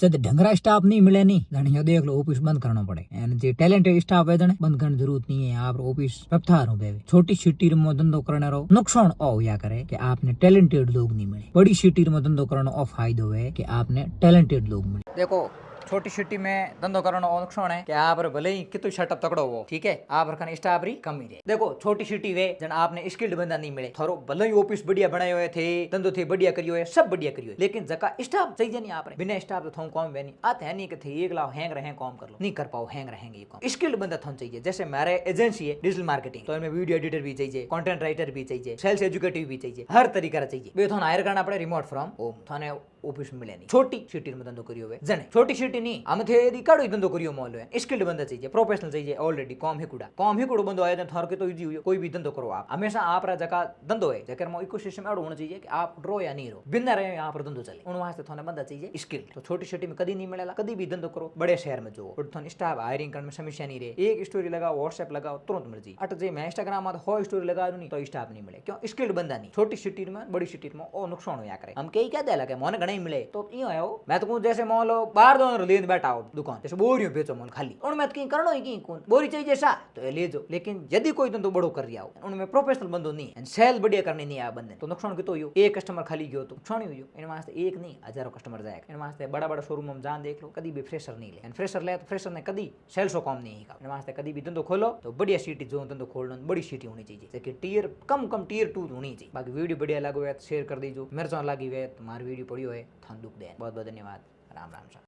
जब ढंगरा स्टाफ नहीं मिले नहीं जन देख लो ऑफिस बंद करना पड़े एंड टैलेंटेड स्टाफ है जन बंद करने जरूरत नहीं है। आप ऑफिस रफ्तार हो गए छोटी सिटी में धंधो करने रहो नुकसान ओ या करे कि आपने टैलेंटेड लोग नहीं मिले। बड़ी सिटी में धंधो करने ओ फायदो है कि आपने टैलेंटेड लोग मिले। देखो छोटी सिटी में धंधो करने का नुकसान है कि आप भले ही कितु सेटअप तकड़ो हो ठीक है आप रखने स्टाफ री कमी रहे। देखो छोटी सिटी वे जन आपने स्किल्ड बंदा नहीं मिले थोरो भले ही ऑफिस बढ़िया बनाए हुए थे धंधो थे बढ़िया करियो है सब बढ़िया करियो है लेकिन जका स्टाफ चाहिए नहीं आपने बिना स्टाफ तो थों काम नहीं आते है नहीं कि थे एक लाओ हैंग रहे काम कर लो नहीं कर पाओ हैंग रहेंगे ये काम। स्किल्ड बंदा थों चाहिए जैसे मेरे एजेंसी है डिजिटल मार्केटिंग तो इनमें वीडियो एडिटर भी चाहिए कंटेंट राइटर भी चाहिए सेल्स एजुकेटिव भी चाहिए हर तरीका चाहिए वे थोन हायर करना पड़े remote from home Thane office मिले नहीं। छोटी सिटी में धंधो करियो है जने छोटी सिटी नहीं हम थे यदि काड़ो धंधो करियो मॉल है स्किल्ड बंदा चाहिए प्रोफेशनल चाहिए ऑलरेडी काम हिकुड़ो बंदो आए थर के तो इजी हुई कोई भी धंधो करो आप हमेशा आप जगह धंधो है जकर में इकोसिस्टम एडो होना चाहिए कि आप ड्रो या नहीं रो बिना रहे यहाँ पर धंधो चले उन वास्ते थोड़ा बंदा चाहिए स्किल्ड। तो छोटी सिटी में कभी नहीं मिलेगा कभी भी धंधो करो बड़े शहर में जो स्टाफ हायरिंग करने में समस्या नहीं रहे एक स्टोरी लगाओ व्हाट्सएप लगाओ तुरंत मिल जाए अट जे मैं इंस्टाग्राम में हो स्टोरी लगा नहीं तो स्टाफ नहीं मिले क्यों स्किल्ड बंदा नहीं। छोटी सिटी में बड़ी सिटी में ओ नुकसान हो करे हम कई क्या दे लगे मोने घने मिले तो आयो मैं तो कहूं जैसे मॉल बाहर दो लेन बैठा हो दुकान जैसे बोरियों बेचो मॉल खाली उनमें तो कहीं करना ही कहीं कौन बोरी चाहिए सा तो ये ले जाओ लेकिन यदि कोई तो बड़ो कर रहा हो उनमें प्रोफेशनल बंदो नहीं है सेल बढ़िया करनी नहीं है बंदे तो नुकसान कितो हो एक कस्टमर खाली गयो तो नुकसान ही हो इन वास्ते एक नहीं हजारों कस्टमर जाएगा इन वास्ते बड़ा बड़ा शोरूम में जान देख लो कभी भी फ्रेशर नहीं ले फ्रेशर ले तो फ्रेशर ने कभी सेल्स को काम नहीं है इन वास्ते कभी भी धंधो खोलो तो बढ़िया सिटी जो धंधो खोलना बड़ी सिटी होनी चाहिए जैसे टीयर कम टीयर 2 होनी चाहिए। बाकी वीडियो बढ़िया लगो है तो शेयर कर दीजिए मेरे साथ लगी हुए तुम्हारी वीडियो पड़ी है थान दुख दे बहुत बहुत धन्यवाद राम राम।